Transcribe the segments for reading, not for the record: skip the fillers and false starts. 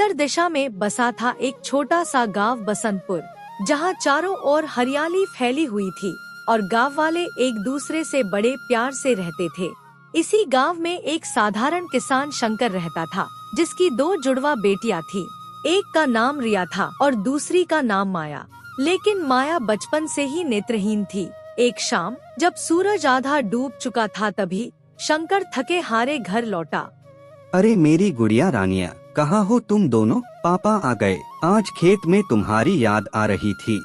उत्तर दिशा में बसा था एक छोटा सा गांव बसंतपुर, जहां चारों ओर हरियाली फैली हुई थी और गांव वाले एक दूसरे से बड़े प्यार से रहते थे। इसी गांव में एक साधारण किसान शंकर रहता था, जिसकी 2 जुड़वा बेटियां थी। एक का नाम रिया था और दूसरी का नाम माया। लेकिन माया बचपन से ही नेत्रहीन थी। एक शाम जब सूरज आधा डूब चुका था, तभी शंकर थके हारे घर लौटा। अरे मेरी गुड़िया रानिया, कहाँ हो तुम दोनों? पापा आ गए। आज खेत में तुम्हारी याद आ रही थी।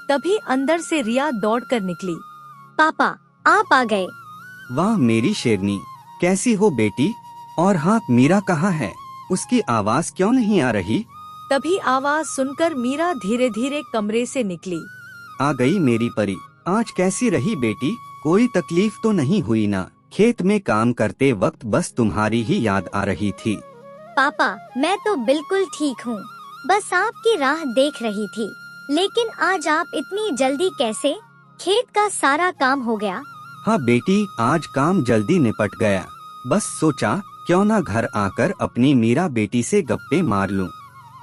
तभी अंदर से रिया दौड़कर निकली। पापा, आप आ गए। वाह मेरी शेरनी, कैसी हो बेटी? और हाँ, मीरा कहाँ है? उसकी आवाज क्यों नहीं आ रही? तभी आवाज सुनकर मीरा धीरे धीरे कमरे से निकली। आ गई मेरी परी। आज कैसी रही बेटी? कोई तकलीफ तो नहीं हुई ना? खेत में काम करते वक्त बस तुम्हारी ही याद आ रही थी। पापा, मैं तो बिल्कुल ठीक हूँ, बस आपकी राह देख रही थी। लेकिन आज आप इतनी जल्दी कैसे? खेत का सारा काम हो गया? हाँ बेटी, आज काम जल्दी निपट गया। बस सोचा क्यों ना घर आकर अपनी मीरा बेटी से गप्पे मार लूं।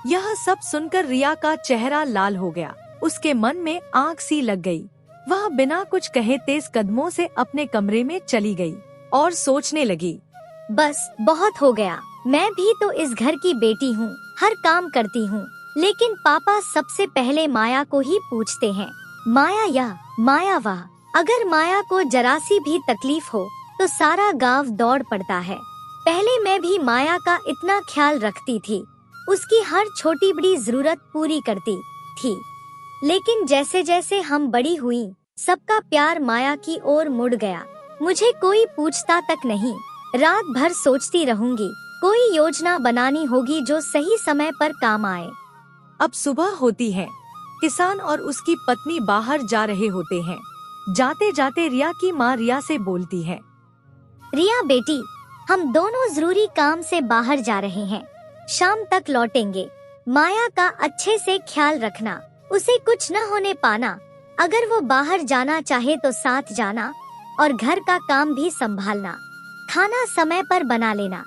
यह सब सुनकर रिया का चेहरा लाल हो गया। उसके मन में आग सी लग गई। वह बिना कुछ कहे तेज कदमों से अपने कमरे में चली गई और सोचने लगी। बस बहुत हो गया, मैं भी तो इस घर की बेटी हूँ, हर काम करती हूँ। लेकिन पापा सबसे पहले माया को ही पूछते हैं। माया या माया वाह। अगर माया को जरा सी भी तकलीफ हो तो सारा गांव दौड़ पड़ता है। पहले मैं भी माया का इतना ख्याल रखती थी, उसकी हर छोटी बड़ी जरूरत पूरी करती थी। लेकिन जैसे जैसे हम बड़ी हुई, सबका प्यार माया की ओर मुड़ गया। मुझे कोई पूछता तक नहीं। रात भर सोचती रहूंगी, कोई योजना बनानी होगी जो सही समय पर काम आए। अब सुबह होती है। किसान और उसकी पत्नी बाहर जा रहे होते हैं। जाते जाते रिया की माँ रिया से बोलती है। रिया बेटी, हम दोनों जरूरी काम से बाहर जा रहे हैं, शाम तक लौटेंगे। माया का अच्छे से ख्याल रखना, उसे कुछ न होने पाना। अगर वो बाहर जाना चाहे तो साथ जाना और घर का काम भी संभालना। खाना समय पर बना लेना।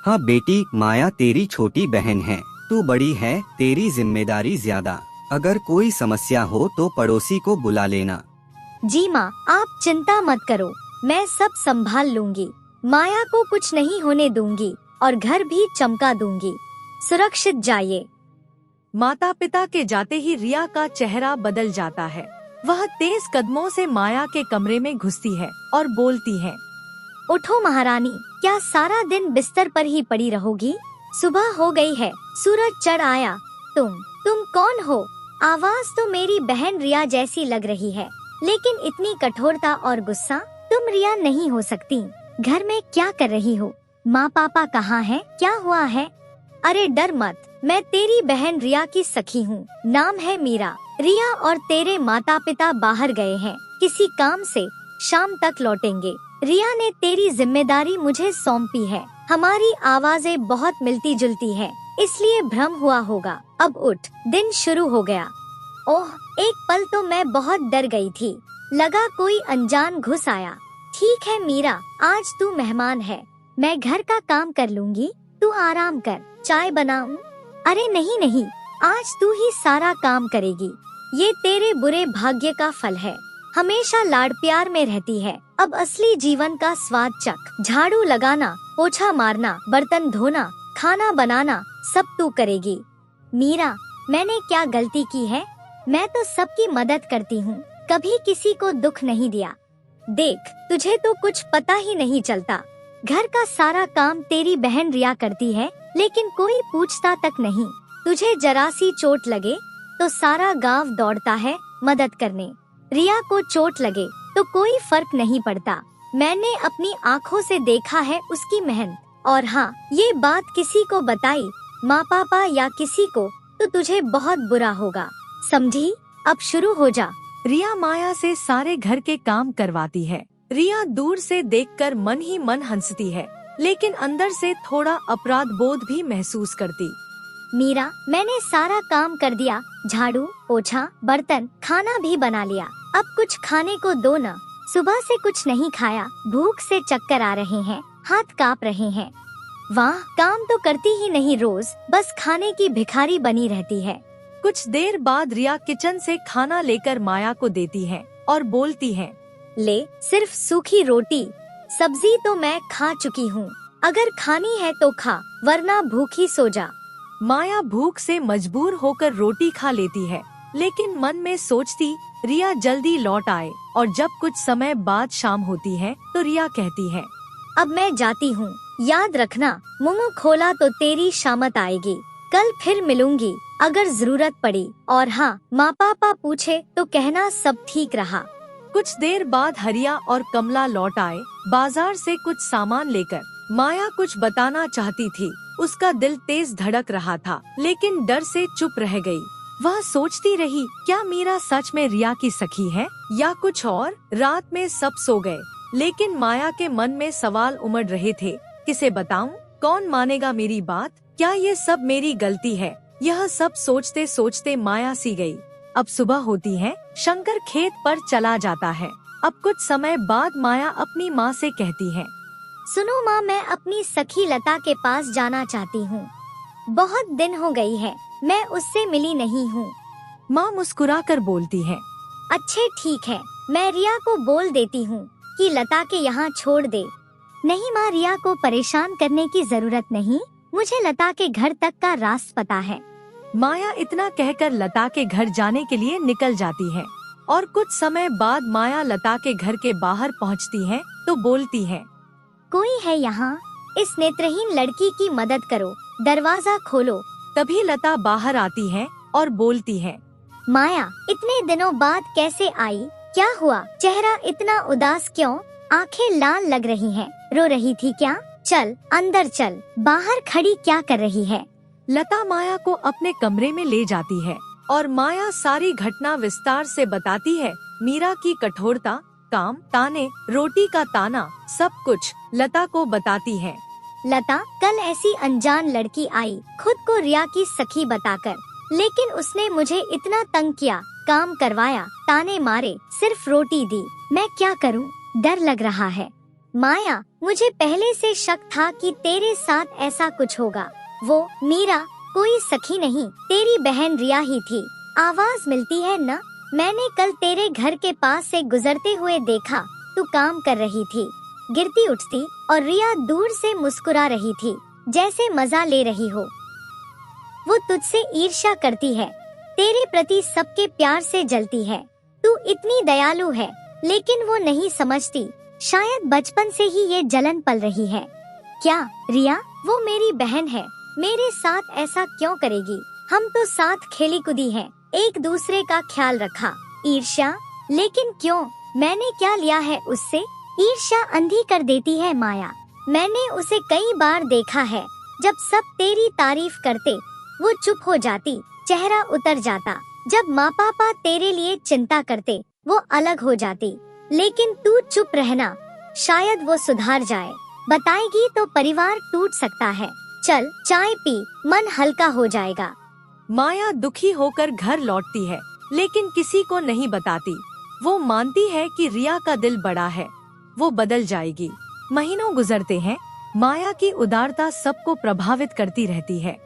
हाँ बेटी, माया तेरी छोटी बहन है, तू बड़ी है, तेरी जिम्मेदारी ज्यादा। अगर कोई समस्या हो तो पड़ोसी को बुला लेना। जी माँ, आप चिंता मत करो, मैं सब संभाल लूंगी। माया को कुछ नहीं होने दूंगी और घर भी चमका दूंगी। सुरक्षित जाइए। माता पिता के जाते ही रिया का चेहरा बदल जाता है। वह तेज कदमों से माया के कमरे में घुसती है और बोलती है। उठो महारानी, क्या सारा दिन बिस्तर पर ही पड़ी रहोगी? सुबह हो गई है, सूरज चढ़ आया। तुम कौन हो? आवाज तो मेरी बहन रिया जैसी लग रही है, लेकिन इतनी कठोरता और गुस्सा? तुम रिया नहीं हो सकती। घर में क्या कर रही हो? माँ पापा कहाँ हैं? क्या हुआ है? अरे डर मत, मैं तेरी बहन रिया की सखी हूँ, नाम है मीरा। रिया और तेरे माता पिता बाहर गए हैं किसी काम से, शाम तक लौटेंगे। रिया ने तेरी जिम्मेदारी मुझे सौंपी है। हमारी आवाजें बहुत मिलती जुलती हैं, इसलिए भ्रम हुआ होगा। अब उठ, दिन शुरू हो गया। ओह, एक पल तो मैं बहुत डर गई थी, लगा कोई अनजान घुस आया। ठीक है मीरा, आज तू मेहमान है, मैं घर का काम कर लूंगी, तू आराम कर। चाय बनाऊं? अरे नहीं नहीं, आज तू ही सारा काम करेगी। ये तेरे बुरे भाग्य का फल है। हमेशा लाड़ प्यार में रहती है, अब असली जीवन का स्वाद चख। झाड़ू लगाना, पोछा मारना, बर्तन धोना, खाना बनाना, सब तू करेगी। मीरा, मैंने क्या गलती की है? मैं तो सबकी मदद करती हूँ, कभी किसी को दुख नहीं दिया। देख, तुझे तो कुछ पता ही नहीं चलता। घर का सारा काम तेरी बहन रिया करती है, लेकिन कोई पूछता तक नहीं। तुझे जरा सी चोट लगे तो सारा गांव दौड़ता है मदद करने। रिया को चोट लगे तो कोई फर्क नहीं पड़ता। मैंने अपनी आँखों से देखा है उसकी मेहनत। और हाँ, ये बात किसी को बताई, माँ पापा या किसी को, तो तुझे बहुत बुरा होगा, समझी? अब शुरू हो जा। रिया माया से सारे घर के काम करवाती है। रिया दूर से देखकर मन ही मन हंसती है, लेकिन अंदर से थोड़ा अपराध बोध भी महसूस करती। मीरा, मैंने सारा काम कर दिया, झाड़ू, पोछा, बर्तन, खाना भी बना लिया। अब कुछ खाने को दो न। सुबह से कुछ नहीं खाया, भूख से चक्कर आ रहे हैं, हाथ कांप रहे हैं। वाह, काम तो करती ही नहीं, रोज बस खाने की भिखारी बनी रहती है। कुछ देर बाद रिया किचन से खाना लेकर माया को देती है और बोलती है, ले, सिर्फ सूखी रोटी, सब्जी तो मैं खा चुकी हूँ। अगर खानी है तो खा, वरना भूखी सो जा। माया भूख से मजबूर होकर रोटी खा लेती है, लेकिन मन में सोचती रिया जल्दी लौट आए। और जब कुछ समय बाद शाम होती है तो रिया कहती है, अब मैं जाती हूँ, याद रखना मुंह खोला तो तेरी शामत आएगी। कल फिर मिलूंगी अगर जरूरत पड़ी, और हाँ, माँ पापा पूछे तो कहना सब ठीक रहा। कुछ देर बाद हरिया और कमला लौट आए बाजार से कुछ सामान लेकर। माया कुछ बताना चाहती थी, उसका दिल तेज धड़क रहा था, लेकिन डर से चुप रह गई। वह सोचती रही, क्या मीरा सच में रिया की सखी है या कुछ और। रात में सब सो गए, लेकिन माया के मन में सवाल उमड़ रहे थे, किसे बताऊं, कौन मानेगा मेरी बात, क्या ये सब मेरी गलती है। यह सब सोचते सोचते माया सी गई। अब सुबह होती है, शंकर खेत पर चला जाता है। अब कुछ समय बाद माया अपनी माँ से कहती है, सुनो माँ, मैं अपनी सखी लता के पास जाना चाहती हूँ। बहुत दिन हो गई है, मैं उससे मिली नहीं हूँ। माँ मुस्कुराकर बोलती है, अच्छे ठीक है, मैं रिया को बोल देती हूँ कि लता के यहाँ छोड़ दे। नहीं माँ, रिया को परेशान करने की जरूरत नहीं, मुझे लता के घर तक का रास्ता पता है। माया इतना कहकर लता के घर जाने के लिए निकल जाती है। और कुछ समय बाद माया लता के घर के बाहर पहुँचती है तो बोलती है, कोई है यहाँ? इस नेत्रहीन लड़की की मदद करो, दरवाजा खोलो। तभी लता बाहर आती है और बोलती है, माया, इतने दिनों बाद कैसे आई? क्या हुआ? चेहरा इतना उदास क्यों? आंखें लाल लग रही हैं, रो रही थी क्या? चल अंदर चल, बाहर खड़ी क्या कर रही है? लता माया को अपने कमरे में ले जाती है और माया सारी घटना विस्तार से बताती है। मीरा की कठोरता, काम, ताने, रोटी का ताना, सब कुछ लता को बताती है। लता, कल ऐसी अनजान लड़की आई, खुद को रिया की सखी बताकर, लेकिन उसने मुझे इतना तंग किया, काम करवाया, ताने मारे, सिर्फ रोटी दी। मैं क्या करूं? डर लग रहा है। माया, मुझे पहले से शक था कि तेरे साथ ऐसा कुछ होगा। वो मीरा कोई सखी नहीं, तेरी बहन रिया ही थी। आवाज मिलती है न? मैंने कल तेरे घर के पास से गुजरते हुए देखा, तू काम कर रही थी, गिरती उठती, और रिया दूर से मुस्कुरा रही थी, जैसे मजा ले रही हो। वो तुझसे ईर्ष्या करती है, तेरे प्रति सबके प्यार से जलती है। तू इतनी दयालु है, लेकिन वो नहीं समझती, शायद बचपन से ही ये जलन पल रही है। क्या रिया? वो मेरी बहन है, मेरे साथ ऐसा क्यों करेगी? हम तो साथ खेली कूदी हैं, एक दूसरे का ख्याल रखा। ईर्ष्या? लेकिन क्यों? मैंने क्या लिया है उससे? ईर्ष्या अंधी कर देती है माया। मैंने उसे कई बार देखा है, जब सब तेरी तारीफ करते वो चुप हो जाती, चेहरा उतर जाता। जब माँ पापा तेरे लिए चिंता करते वो अलग हो जाती। लेकिन तू चुप रहना, शायद वो सुधार जाए। बताएगी तो परिवार टूट सकता है। चल चाय पी, मन हल्का हो जाएगा। माया दुखी होकर घर लौटती है, लेकिन किसी को नहीं बताती। वो मानती है कि रिया का दिल बड़ा है, वो बदल जाएगी। महीनों गुजरते हैं, माया की उदारता सबको प्रभावित करती रहती है।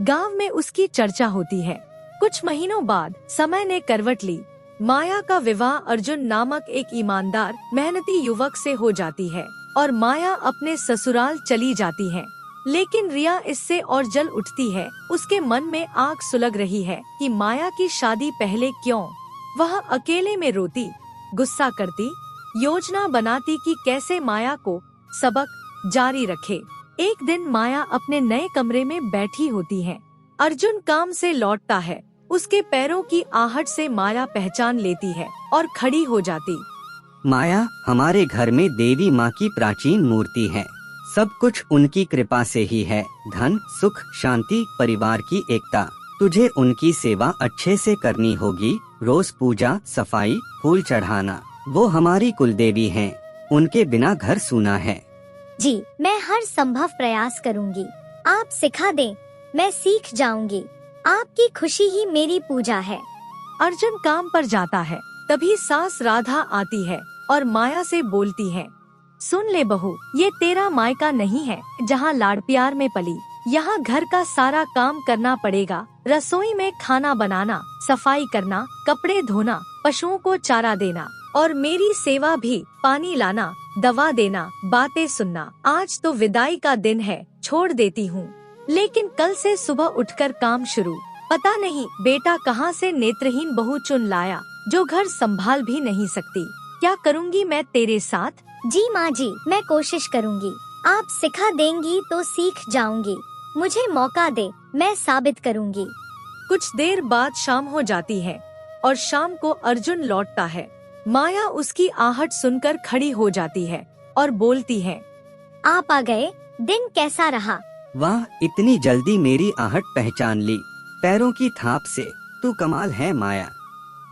गांव में उसकी चर्चा होती है। कुछ महीनों बाद समय ने करवट ली। माया का विवाह अर्जुन नामक एक ईमानदार, मेहनती युवक से हो जाती है और माया अपने ससुराल चली जाती है। लेकिन रिया इससे और जल उठती है। उसके मन में आग सुलग रही है कि माया की शादी पहले क्यों। वह अकेले में रोती, गुस्सा करती, योजना बनाती कि कैसे माया को सबक जारी रखे। एक दिन माया अपने नए कमरे में बैठी होती है। अर्जुन काम से लौटता है। उसके पैरों की आहट से माया पहचान लेती है और खड़ी हो जाती। माया, हमारे घर में देवी माँ की प्राचीन मूर्ति है। सब कुछ उनकी कृपा से ही है। धन, सुख, शांति, परिवार की एकता। तुझे उनकी सेवा अच्छे से करनी होगी। रोज पूजा, सफाई, फूल चढ़ाना। वो हमारी कुलदेवी हैं। उनके बिना घर सूना है। जी, मैं हर संभव प्रयास करूंगी। आप सिखा दें, मैं सीख जाऊंगी। आपकी खुशी ही मेरी पूजा है। अर्जुन काम पर जाता है। तभी सास राधा आती है और माया से बोलती है, सुन ले बहू, ये तेरा मायका नहीं है जहाँ लाड़ प्यार में पली। यहाँ घर का सारा काम करना पड़ेगा, रसोई में खाना बनाना, सफाई करना, कपड़े धोना, पशुओं को चारा देना और मेरी सेवा भी, पानी लाना, दवा देना, बातें सुनना। आज तो विदाई का दिन है, छोड़ देती हूँ, लेकिन कल से सुबह उठकर काम शुरू। पता नहीं बेटा कहाँ से नेत्रहीन बहू चुन लाया जो घर संभाल भी नहीं सकती। क्या करूँगी मैं तेरे साथ? जी माँ जी, मैं कोशिश करूँगी। आप सिखा देंगी तो सीख जाऊँगी। मुझे मौका दे, मैं साबित करूँगी। कुछ देर बाद शाम हो जाती है और शाम को अर्जुन लौटता है। माया उसकी आहट सुनकर खड़ी हो जाती है और बोलती है, आप आ गए, दिन कैसा रहा? वाह, इतनी जल्दी मेरी आहट पहचान ली। पैरों की थाप से तू कमाल है माया।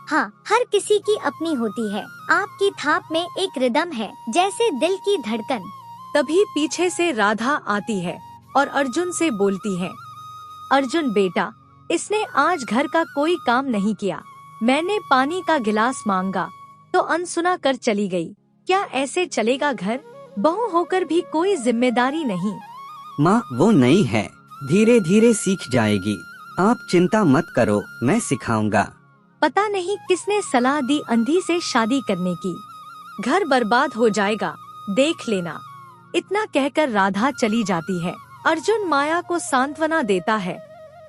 हाँ, हर किसी की अपनी होती है। आपकी थाप में एक रिदम है, जैसे दिल की धड़कन। तभी पीछे से राधा आती है और अर्जुन से बोलती है, अर्जुन बेटा, इसने आज घर का कोई काम नहीं किया। मैंने पानी का गिलास मांगा तो अनसुना कर चली गई। क्या ऐसे चलेगा घर? बहू होकर भी कोई जिम्मेदारी नहीं। माँ, वो नई है, धीरे धीरे सीख जाएगी। आप चिंता मत करो, मैं सिखाऊंगा। पता नहीं किसने सलाह दी अंधी से शादी करने की। घर बर्बाद हो जाएगा, देख लेना। इतना कहकर राधा चली जाती है। अर्जुन माया को सांत्वना देता है,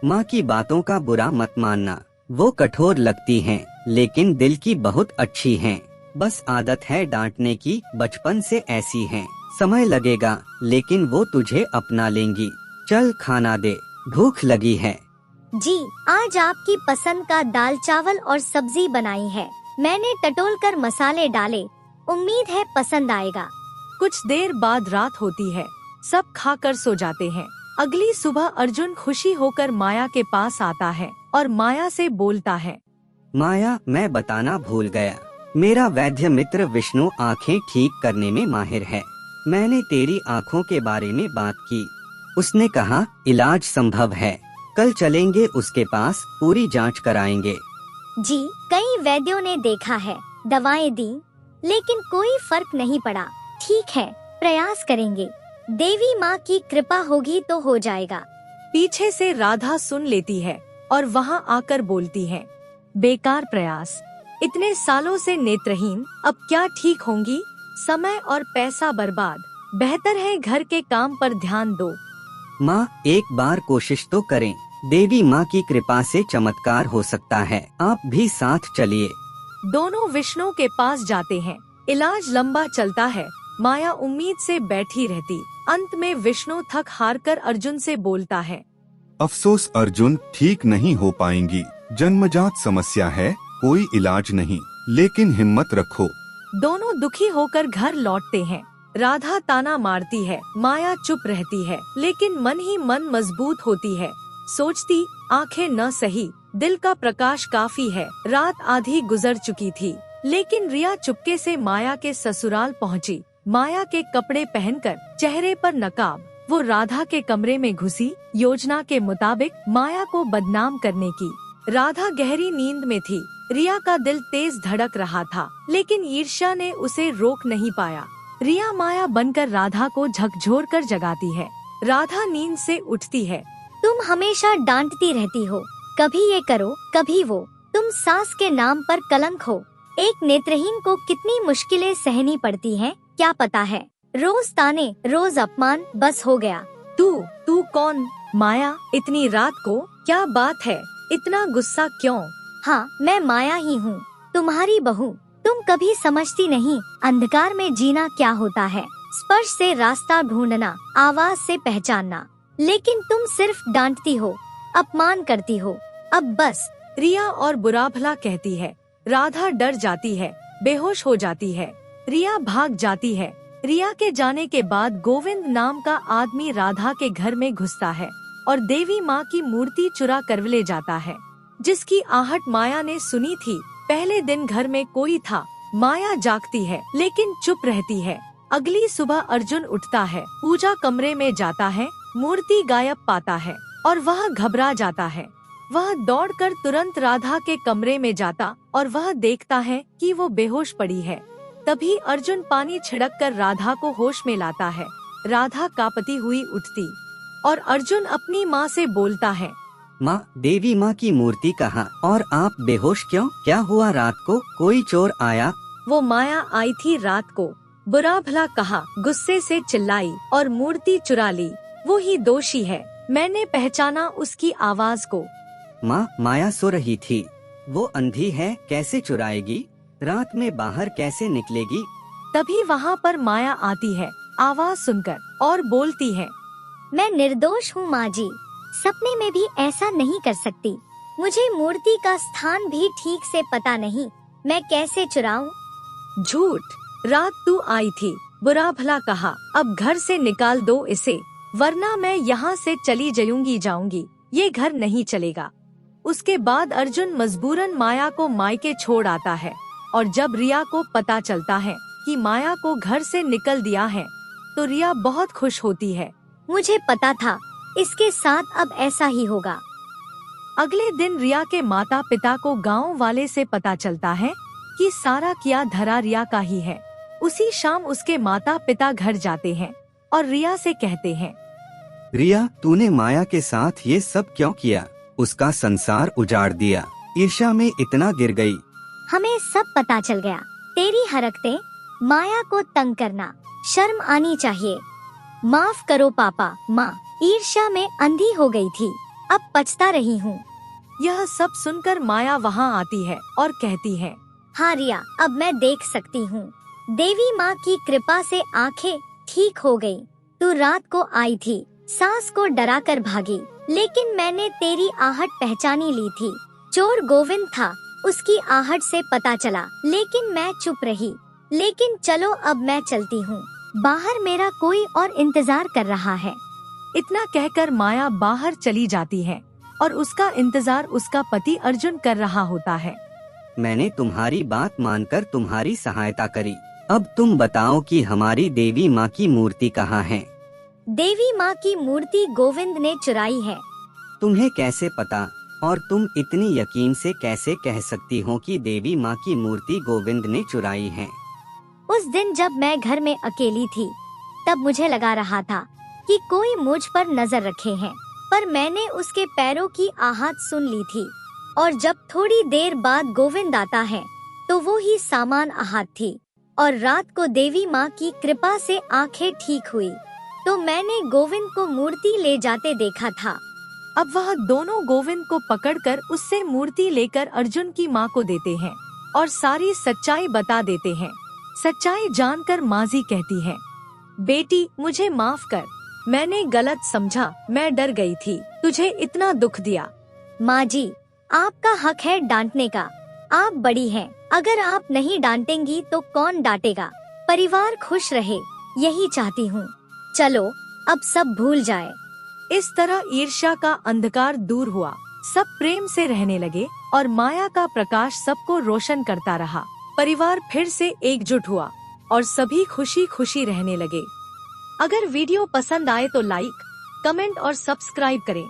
माँ की बातों का बुरा मत मानना। वो कठोर लगती हैं, लेकिन दिल की बहुत अच्छी हैं। बस आदत है डांटने की, बचपन से ऐसी हैं। समय लगेगा, लेकिन वो तुझे अपना लेंगी। चल खाना दे, भूख लगी है। जी, आज आपकी पसंद का दाल चावल और सब्जी बनाई है। मैंने टटोल कर मसाले डाले, उम्मीद है पसंद आएगा। कुछ देर बाद रात होती है, सब खाकर सो जाते हैं। अगली सुबह अर्जुन खुशी होकर माया के पास आता है और माया से बोलता है, माया, मैं बताना भूल गया। मेरा वैद्य मित्र विष्णु आँखें ठीक करने में माहिर है। मैंने तेरी आँखों के बारे में बात की। उसने कहा इलाज संभव है। कल चलेंगे उसके पास, पूरी जांच कराएंगे। जी, कई वैद्यों ने देखा है, दवाएं दी, लेकिन कोई फर्क नहीं पड़ा। ठीक है, प्रयास करेंगे। देवी माँ की कृपा होगी तो हो जाएगा। पीछे से राधा सुन लेती है और वहाँ आकर बोलती है, बेकार प्रयास। इतने सालों से नेत्रहीन, अब क्या ठीक होंगी? समय और पैसा बर्बाद। बेहतर है घर के काम पर ध्यान दो। माँ, एक बार कोशिश तो करें। देवी माँ की कृपा से चमत्कार हो सकता है। आप भी साथ चलिए। दोनों विष्णु के पास जाते हैं। इलाज लंबा चलता है। माया उम्मीद से बैठी रहती। अंत में विष्णु थक हार कर अर्जुन से बोलता है, अफसोस अर्जुन, ठीक नहीं हो पाएंगी। जन्मजात समस्या है, कोई इलाज नहीं, लेकिन हिम्मत रखो। दोनों दुखी होकर घर लौटते हैं। राधा ताना मारती है, माया चुप रहती है, लेकिन मन ही मन मजबूत होती है। सोचती, आंखें न सही, दिल का प्रकाश काफी है। रात आधी गुजर चुकी थी, लेकिन रिया चुपके से माया के ससुराल पहुंची। माया के कपड़े पहनकर, चेहरे पर नकाब, वो राधा के कमरे में घुसी, योजना के मुताबिक माया को बदनाम करने की। राधा गहरी नींद में थी। रिया का दिल तेज धड़क रहा था, लेकिन ईर्ष्या ने उसे रोक नहीं पाया। रिया माया बनकर राधा को झकझोर कर जगाती है। राधा नींद से उठती है। तुम हमेशा डांटती रहती हो, कभी ये करो, कभी वो। तुम सास के नाम पर कलंक हो। एक नेत्रहीन को कितनी मुश्किलें सहनी पड़ती हैं, क्या पता है। रोज ताने, रोज अपमान, बस हो गया। तू कौन? माया, इतनी रात को क्या बात है? इतना गुस्सा क्यों? हाँ, मैं माया ही हूँ, तुम्हारी बहू। तुम कभी समझती नहीं, अंधकार में जीना क्या होता है। स्पर्श से रास्ता ढूंढना, आवाज से पहचानना, लेकिन तुम सिर्फ डांटती हो, अपमान करती हो। अब बस। रिया और बुरा भला कहती है। राधा डर जाती है, बेहोश हो जाती है। रिया भाग जाती है। रिया के जाने के बाद गोविंद नाम का आदमी राधा के घर में घुसता है और देवी माँ की मूर्ति चुरा कर ले जाता है, जिसकी आहट माया ने सुनी थी। पहले दिन घर में कोई था। माया जागती है, लेकिन चुप रहती है। अगली सुबह अर्जुन उठता है, पूजा कमरे में जाता है, मूर्ति गायब पाता है और वह घबरा जाता है। वह दौड़कर तुरंत राधा के कमरे में जाता और वह देखता है कि वो बेहोश पड़ी है। तभी अर्जुन पानी छिड़क कर राधा को होश में लाता है। राधा कांपती हुई उठती और अर्जुन अपनी माँ से बोलता है, माँ, देवी माँ की मूर्ति कहाँ और आप बेहोश क्यों? क्या हुआ? रात को कोई चोर आया? वो माया आई थी रात को, बुरा भला कहा, गुस्से से चिल्लाई और मूर्ति चुरा ली। वो ही दोषी है। मैंने पहचाना उसकी आवाज को। माँ, माया सो रही थी। वो अंधी है, कैसे चुराएगी? रात में बाहर कैसे निकलेगी? तभी वहाँ पर माया आती है आवाज सुनकर और बोलती है, मैं निर्दोष हूँ माँ जी, सपने में भी ऐसा नहीं कर सकती। मुझे मूर्ति का स्थान भी ठीक से पता नहीं, मैं कैसे चुराऊं? झूठ, रात तू आई थी, बुरा भला कहा, अब घर से निकाल दो इसे, वरना मैं यहाँ से चली जाऊंगी, ये घर नहीं चलेगा। उसके बाद अर्जुन मजबूरन माया को मायके छोड़ आता है और जब रिया को पता चलता है कि माया को घर से निकल दिया है तो रिया बहुत खुश होती है। मुझे पता था इसके साथ अब ऐसा ही होगा। अगले दिन रिया के माता पिता को गांव वाले से पता चलता है कि सारा किया धरा रिया का ही है। उसी शाम उसके माता पिता घर जाते हैं और रिया से कहते हैं, रिया, तूने माया के साथ ये सब क्यों किया? उसका संसार उजाड़ दिया, ईर्ष्या में इतना गिर गई। हमें सब पता चल गया। तेरी हरकतें, माया को तंग करना, शर्म आनी चाहिए। माफ करो पापा, माँ ईर्ष्या में अंधी हो गई थी, अब पछता रही हूँ। यह सब सुनकर माया वहाँ आती है और कहती है, हाँ रिया, अब मैं देख सकती हूँ। देवी माँ की कृपा से आंखें ठीक हो गई। तू रात को आई थी, सास को डरा कर भागी, लेकिन मैंने तेरी आहट पहचानी ली थी। चोर गोविंद था, उसकी आहट से पता चला, लेकिन मैं चुप रही। लेकिन चलो अब मैं चलती हूँ, बाहर मेरा कोई और इंतजार कर रहा है। इतना कहकर माया बाहर चली जाती है और उसका इंतजार उसका पति अर्जुन कर रहा होता है। मैंने तुम्हारी बात मानकर तुम्हारी सहायता करी। अब तुम बताओ कि हमारी देवी माँ की मूर्ति कहाँ है? देवी माँ की मूर्ति गोविंद ने चुराई है। तुम्हें कैसे पता? और तुम इतनी यकीन से कैसे कह सकती हो कि देवी माँ की मूर्ति गोविंद ने चुराई है? उस दिन जब मैं घर में अकेली थी, तब मुझे लगा रहा था कि कोई मुझ पर नजर रखे हैं, पर मैंने उसके पैरों की आहट सुन ली थी। और जब थोड़ी देर बाद गोविंद आता है, तो वो ही सामान आहट थी। और रात को देवी माँ की कृपा से आंखें ठीक हुई, तो मैंने गोविंद को मूर्ति ले जाते देखा था। अब वह दोनों गोविंद को पकड़कर उससे मूर्ति लेकर अर्जुन की माँ को देते हैं और सारी सच्चाई बता देते हैं। सच्चाई जानकर माजी कहती है, बेटी मुझे माफ कर, मैंने गलत समझा, मैं डर गई थी, तुझे इतना दुख दिया। माँ जी, आपका हक है डांटने का, आप बड़ी हैं, अगर आप नहीं डांटेंगी तो कौन डांटेगा? परिवार खुश रहे, यही चाहती हूँ। चलो अब सब भूल जाए। इस तरह ईर्ष्या का अंधकार दूर हुआ, सब प्रेम से रहने लगे और माया का प्रकाश सबको रोशन करता रहा। परिवार फिर से एकजुट हुआ और सभी खुशी खुशी रहने लगे। अगर वीडियो पसंद आए तो लाइक, कमेंट और सब्सक्राइब करें।